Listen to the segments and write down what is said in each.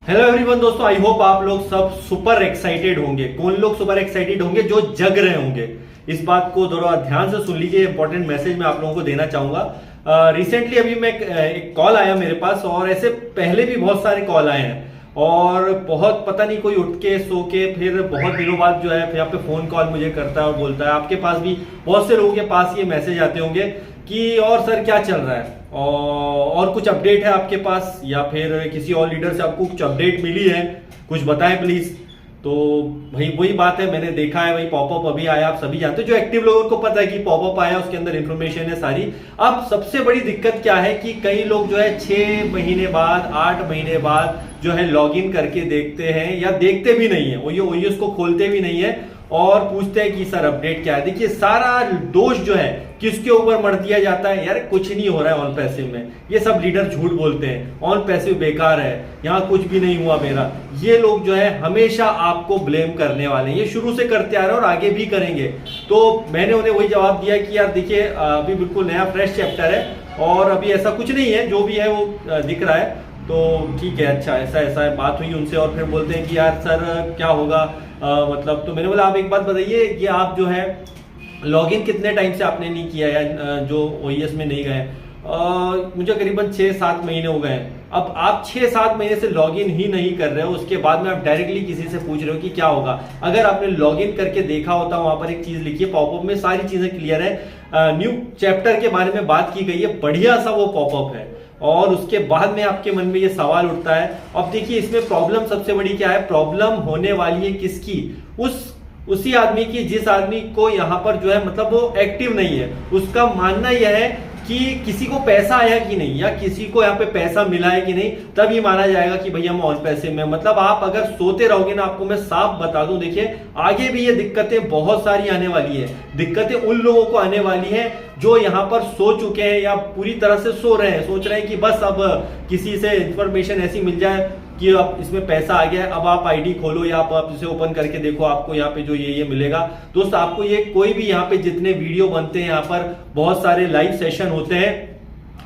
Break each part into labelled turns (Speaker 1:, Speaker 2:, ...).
Speaker 1: Hello everyone दोस्तों, I hope आप लोग सब सुपर एक्साइटेड होंगे। कौन लोग सुपर एक्साइटेड होंगे? जो जग रहे होंगे। इस बात को थोड़ा ध्यान से सुन लीजिए, इंपॉर्टेंट मैसेज मैं आप लोगों को देना चाहूंगा। रिसेंटली अभी मैं एक कॉल आया मेरे पास, और ऐसे पहले भी बहुत सारे कॉल आए हैं, और बहुत पता नहीं कोई उठ के सो के फिर बहुत दिनों बाद जो है यहाँ पे फोन कॉल मुझे करता है और बोलता है। आपके पास भी बहुत से लोगों के पास ये मैसेज आते होंगे कि और सर क्या चल रहा है, और कुछ अपडेट है आपके पास, या फिर किसी और लीडर से आपको कुछ अपडेट मिली है, कुछ बताएं प्लीज। तो भाई वही बात है, मैंने देखा है, वही पॉपअप अभी आया, आप सभी जानते हो, जो एक्टिव लोगों को पता है कि पॉपअप आया, उसके अंदर इंफॉर्मेशन है सारी। अब सबसे बड़ी दिक्कत क्या है कि कई लोग जो है 6 महीने बाद 8 महीने बाद जो है लॉगिन करके देखते हैं, या देखते भी नहीं है, ओएस को खोलते भी नहीं है और पूछते हैं कि सर अपडेट क्या है। देखिए सारा दोष जो है किसके ऊपर मर दिया जाता है, यार कुछ नहीं हो रहा है ऑन पैसिव में, ये सब लीडर झूठ बोलते हैं, ऑन पैसिव बेकार है, यहाँ कुछ भी नहीं हुआ मेरा। ये लोग जो है हमेशा आपको ब्लेम करने वाले हैं, ये शुरू से करते आ रहे हैं और आगे भी करेंगे। तो मैंने उन्हें वही जवाब दिया कि यार देखिए अभी बिल्कुल नया फ्रेश चैप्टर है, और अभी ऐसा कुछ नहीं है, जो भी है वो दिख रहा है। तो ठीक है, अच्छा ऐसा ऐसा है। बात हुई उनसे और फिर बोलते हैं कि यार सर क्या होगा, मतलब। तो मैंने बोला आप एक बात बताइए कि आप जो है लॉगिन कितने टाइम से आपने नहीं किया, या जो ओएस में नहीं गए? मुझे करीबन 6-7 महीने हो गए हैं। अब आप 6-7 महीने से लॉगिन ही नहीं कर रहे हो, उसके बाद में आप डायरेक्टली किसी से पूछ रहे हो कि क्या होगा। अगर आपने लॉगिन करके देखा होता, वहां पर एक चीज लिखी है, पॉपअप में सारी चीजें क्लियर है, न्यू चैप्टर के बारे में बात की गई है, बढ़िया सा वो पॉपअप है, और उसके बाद में आपके मन में ये सवाल उठता है। अब देखिए इसमें प्रॉब्लम सबसे बड़ी क्या है, प्रॉब्लम होने वाली है किसकी? उसी आदमी की जिस आदमी को यहाँ पर जो है मतलब वो एक्टिव नहीं है। उसका मानना यह है कि किसी को पैसा आया कि नहीं, या किसी को यहाँ पे पैसा मिला है कि नहीं, तब ये माना जाएगा कि भैया हम ऑन पैसे में। मतलब आप अगर सोते रहोगे ना, आपको मैं साफ बता दूं, देखिए आगे भी ये दिक्कतें बहुत सारी आने वाली है। दिक्कतें उन लोगों को आने वाली है जो यहाँ पर सो चुके हैं, या पूरी तरह से सो रहे हैं, सोच रहे हैं कि बस अब किसी से इंफॉर्मेशन ऐसी मिल जाए कि अब इसमें पैसा आ गया है, अब आप आईडी खोलो या आप इसे ओपन करके देखो, आपको यहाँ पे जो ये मिलेगा। दोस्त आपको ये कोई भी यहाँ पे जितने वीडियो बनते हैं, यहाँ पर बहुत सारे लाइव सेशन होते हैं,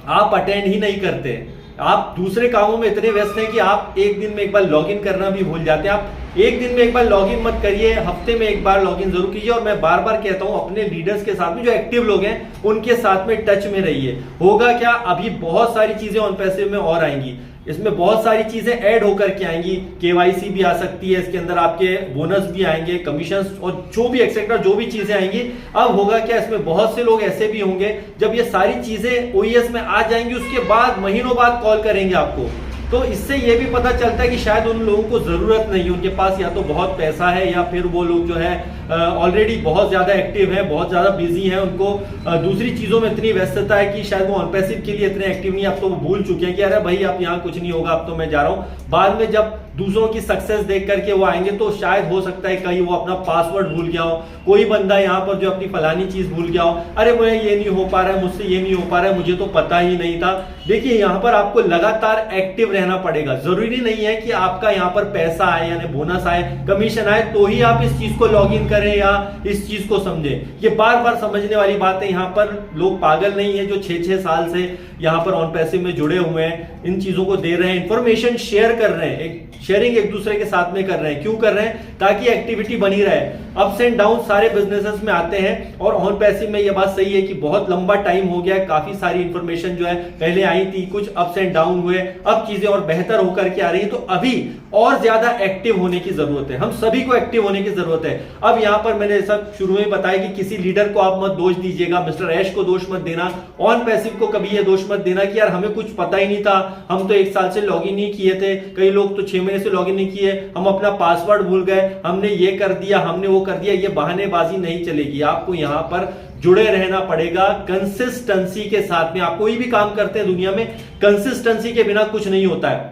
Speaker 1: आप अटेंड ही नहीं करते। आप दूसरे कामों में इतने व्यस्त हैं कि आप एक दिन में एक बार लॉगिन करना भी भूल जाते हैं। आप एक दिन में एक बार लॉगिन मत करिए, हफ्ते में एक बार लॉगिन जरूर कीजिए। और मैं बार बार कहता हूं अपने लीडर्स के साथ में, जो एक्टिव लोग हैं उनके साथ में टच में रहिए। होगा क्या, अभी बहुत सारी चीजें ऑन पैसिव में और आएंगी, इसमें बहुत सारी चीजें ऐड होकर के आएंगी। केवाईसी भी आ सकती है, इसके अंदर आपके बोनस भी आएंगे, कमीशन और जो भी एक्सेट्रा जो भी चीजें आएंगी। अब होगा क्या, इसमें बहुत से लोग ऐसे भी होंगे जब ये सारी चीजें ओएस में आ जाएंगी, उसके बाद महीनों बाद कॉल करेंगे आपको। तो इससे ये भी पता चलता है कि शायद उन लोगों को जरूरत नहीं है, उनके पास या तो बहुत पैसा है, या फिर वो लोग जो है ऑलरेडी बहुत ज्यादा एक्टिव है, बहुत ज्यादा बिजी है, उनको दूसरी चीजों में इतनी व्यस्तता है कि शायद वो ऑन पैसिव के लिए इतने एक्टिव नहीं। अब तो वो भूल चुके हैं कि अरे भाई अब यहाँ कुछ नहीं होगा, अब तो मैं जा रहा हूँ। बाद में जब दूसरों की सक्सेस देख करके वो आएंगे, तो शायद हो सकता है कहीं वो अपना पासवर्ड भूल गया हो, कोई बंदा यहाँ पर जो अपनी फलानी चीज भूल गया हो, अरे मुझे ये नहीं हो पा रहा है, मुझसे ये नहीं हो पा रहा है, मुझे तो पता ही नहीं था। देखिए यहाँ पर आपको लगातार एक्टिव रहना पड़ेगा। जरूरी नहीं है कि आपका यहाँ पर पैसा आए, यानी बोनस आए, कमीशन आए, तो ही आप इस चीज को लॉग इन करें या इस चीज को समझें। ये बार बार समझने वाली बात है। यहाँ पर लोग पागल नहीं है जो 6-6 साल से यहाँ पर ऑन पैसिव में जुड़े हुए हैं, इन चीजों को दे रहे हैं, इंफॉर्मेशन शेयर कर रहे हैं, शेयरिंग एक दूसरे के साथ में कर रहे हैं। क्यों कर रहे हैं? ताकि एक्टिविटी बनी रहे। अप्स एंड डाउन सारे बिजनेसेस में आते हैं, और ऑन पैसिव में ये बात सही है कि बहुत लंबा टाइम हो गया है, काफी सारी इंफॉर्मेशन जो है पहले आई थी, कुछ अप्स एंड डाउन हुए, अब चीजें और बेहतर होकर के आ रही है। तो अभी और ज्यादा एक्टिव होने की जरूरत है, हम सभी को एक्टिव होने की जरूरत है। अब यहां पर मैंने सब शुरू में बताया कि किसी लीडर को आप मत दोष दीजिएगा, मिस्टर ऐश को दोष मत देना, ऑन पैसिव को कभी ये दोष मत देना कि यार हमें कुछ पता ही नहीं था, हम तो 1 साल से लॉगिन नहीं किए थे, कई लोग तो 6 महीने से लॉगिन नहीं किए, हम अपना पासवर्ड भूल गए, हमने ये कर दिया, हमने वो कर दिया। ये बहानेबाजी नहीं चलेगी, आपको यहां पर जुड़े रहना पड़ेगा कंसिस्टेंसी के साथ में। आप कोई भी काम करते हैं दुनिया में, कंसिस्टेंसी के बिना कुछ नहीं होता है।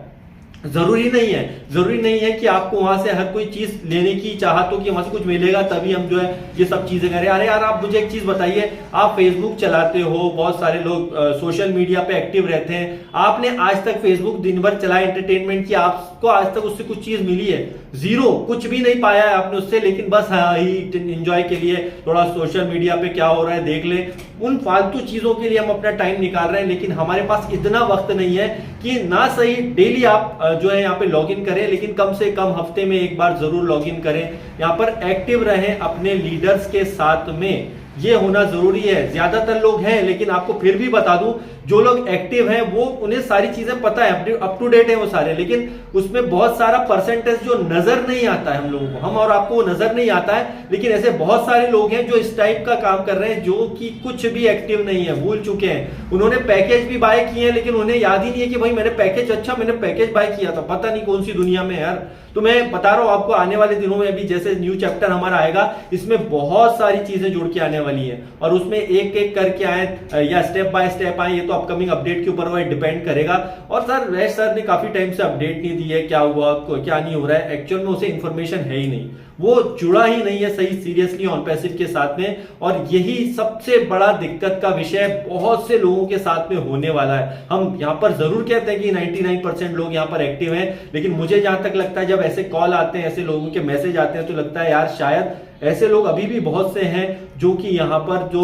Speaker 1: जरूरी नहीं है कि आपको वहां से हर कोई चीज लेने की चाहत हो कि वहां से कुछ मिलेगा तभी हम जो है ये सब चीजें करें। अरे यार आप मुझे एक चीज बताइए, आप फेसबुक चलाते हो, बहुत सारे लोग सोशल मीडिया पे एक्टिव रहते हैं, आपने आज तक फेसबुक दिन भर चलाया एंटरटेनमेंट की? आप आपको आज तक उससे कुछ चीज मिली है? जीरो, कुछ भी नहीं पाया है आपने उससे, लेकिन बस हाँ ही एंजॉय के लिए थोड़ा सोशल मीडिया पे क्या हो रहा है देख ले, उन फालतू चीजों के लिए हम अपना टाइम निकाल रहे हैं। लेकिन हमारे पास इतना वक्त नहीं है कि ना सही डेली आप जो है यहाँ पे लॉग इन करें, लेकिन कम से कम हफ्ते में एक बार जरूर लॉग इन करें। यहाँ पर एक्टिव रहें अपने लीडर्स के साथ में, ये होना जरूरी है। ज्यादातर लोग हैं, लेकिन आपको फिर भी बता दूं, जो लोग एक्टिव हैं वो उन्हें सारी चीजें पता है, अप टू डेट है वो सारे, लेकिन उसमें बहुत सारा परसेंटेज जो नजर नहीं आता है हम लोगों को, हम और आपको वो नजर नहीं आता है। लेकिन ऐसे बहुत सारे लोग हैं जो इस टाइप का काम कर रहे हैं, जो कि कुछ भी एक्टिव नहीं है, भूल चुके हैं। उन्होंने पैकेज भी बाय किए हैं, लेकिन उन्हें याद ही नहीं है कि भाई मैंने पैकेज, अच्छा मैंने पैकेज बाय किया था, पता नहीं कौन सी दुनिया में यार। तो मैं बता रहा हूं आपको, आने वाले दिनों में अभी जैसे न्यू चैप्टर हमारा आएगा, इसमें बहुत सारी चीजें जुड़ के आने वाली है, और उसमें एक एक करके आए या स्टेप बाय स्टेप आए, ये तो अपकमिंग अपडेट के ऊपर वो डिपेंड करेगा। और सर वैश सर ने काफी टाइम से अपडेट नहीं दी है, क्या हुआ क्या नहीं हो रहा है, एक्चुअल में उसे इंफॉर्मेशन है ही नहीं, वो जुड़ा ही नहीं है सही सीरियसली ऑन पैसिव के साथ में। और यही सबसे बड़ा दिक्कत का विषय बहुत से लोगों के साथ में होने वाला है। हम यहाँ पर जरूर कहते हैं कि 99% लोग यहाँ पर एक्टिव हैं, लेकिन मुझे जहां तक लगता है जब ऐसे कॉल आते हैं, ऐसे लोगों के मैसेज आते हैं, तो लगता है यार शायद ऐसे लोग अभी भी बहुत से हैं जो कि यहाँ पर जो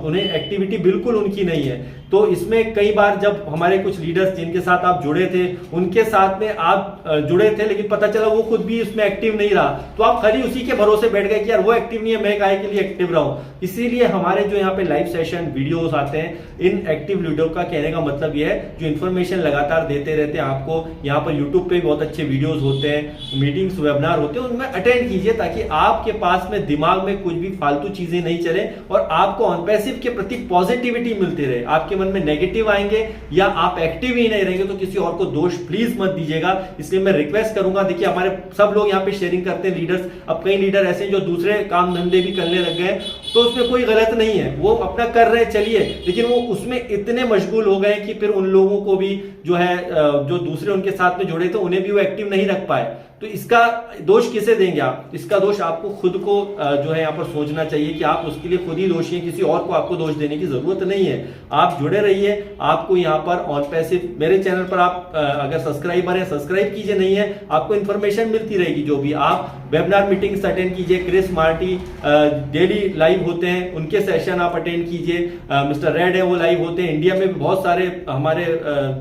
Speaker 1: उन्हें एक्टिविटी बिल्कुल उनकी नहीं है। तो इसमें कई बार जब हमारे कुछ लीडर्स जिनके साथ आप जुड़े थे, उनके साथ में आप जुड़े थे, लेकिन पता चला वो खुद भी इसमें एक्टिव नहीं रहा, तो आप खाली उसी के भरोसे बैठ गए कि यार वो एक्टिव नहीं है, मैं काहे के लिए एक्टिव रहूं। इसीलिए हमारे जो यहाँ पे लाइव सेशन वीडियोस आते हैं, इन एक्टिव लीडर का कहने का मतलब यह है जो इन्फॉर्मेशन लगातार देते रहते हैं आपको। यहाँ पर यूट्यूब पे बहुत अच्छे वीडियोज होते हैं, मीटिंग्स वेबिनार होते हैं, उनमें अटेंड कीजिए, ताकि आपके पास में दिमाग में कुछ भी फालतू चीजें नहीं चले और आपको ऑन पैसिव के प्रति पॉजिटिविटी मिलती रहे। आपके मन में नेगेटिव आएंगे या आप एक्टिव ही नहीं रहेंगे तो किसी और को दोष प्लीज मत दीजिएगा। इसलिए मैं रिक्वेस्ट करूंगा, देखिए हमारे सब लोग यहाँ पे शेयरिंग करते हैं लीडर्स, अब कई लीडर ऐसे हैं जो दूसरे काम धंधे भी करने लग गए, तो उसमें कोई गलत नहीं है, वो अपना कर रहे चलिए, लेकिन वो उसमें इतने मशगूल हो गए कि फिर उन लोगों को भी जो है जो दूसरे उनके साथ में जुड़े थे उन्हें भी वो एक्टिव नहीं रख पाए। तो इसका दोष किसे देंगे आप? इसका दोष आपको खुद को जो है यहाँ पर सोचना चाहिए कि आप उसके लिए खुद ही दोषी हैं, किसी और को आपको दोष देने की जरूरत नहीं है। आप जुड़े रहिए, आपको यहाँ पर ऑन पैसिव मेरे चैनल पर आप अगर सब्सक्राइबर है सब्सक्राइब कीजिए, नहीं है आपको इन्फॉर्मेशन मिलती रहेगी जो भी। आप वेबिनार मीटिंग्स अटेंड कीजिए, क्रिस मार्टी डेली लाइव होते हैं, उनके सेशन आप अटेंड कीजिए, मिस्टर रेड है वो लाइव होते हैं, इंडिया में भी बहुत सारे हमारे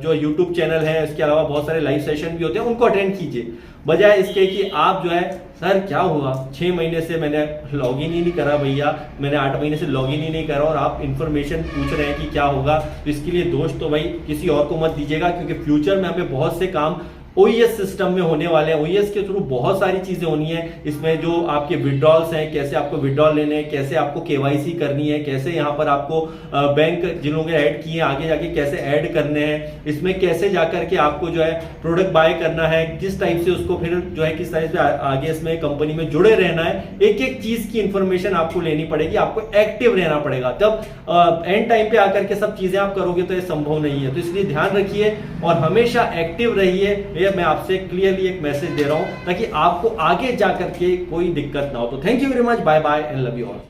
Speaker 1: जो यूट्यूब चैनल है, इसके अलावा बहुत सारे लाइव सेशन भी होते हैं, उनको अटेंड कीजिए। बजाय इसके कि आप जो है सर क्या हुआ 6 महीने से मैंने लॉगिन ही नहीं करा भैया, मैंने 8 महीने से लॉगिन ही नहीं करा और आप इन्फॉर्मेशन पूछ रहे हैं कि क्या होगा, तो इसके लिए दोष तो भाई किसी और को मत दीजिएगा, क्योंकि फ्यूचर में हमें बहुत से काम OES सिस्टम में होने वाले हैं। OES के थ्रू बहुत सारी चीजें होनी है, इसमें जो आपके विड्रॉल्स हैं, कैसे आपको विड्रॉल लेने हैं, कैसे आपको KYC करनी है, कैसे यहाँ पर आपको बैंक जिन लोगों ने ऐड किए हैं आगे जाके कैसे ऐड करने हैं, इसमें कैसे जाकर के आपको जो है प्रोडक्ट बाय करना है, किस टाइप से उसको फिर जो है किस टाइप से आगे इसमें कंपनी में जुड़े रहना है, एक एक चीज की इंफॉर्मेशन आपको लेनी पड़ेगी, आपको एक्टिव रहना पड़ेगा। तब एंड टाइम पे आकर के सब चीजें आप करोगे तो ये संभव नहीं है। तो इसलिए ध्यान रखिए और हमेशा एक्टिव रहिए, मैं आपसे क्लियरली एक मैसेज दे रहा हूं ताकि आपको आगे जाकर के कोई दिक्कत ना हो। तो thank you very much, bye bye and love you all.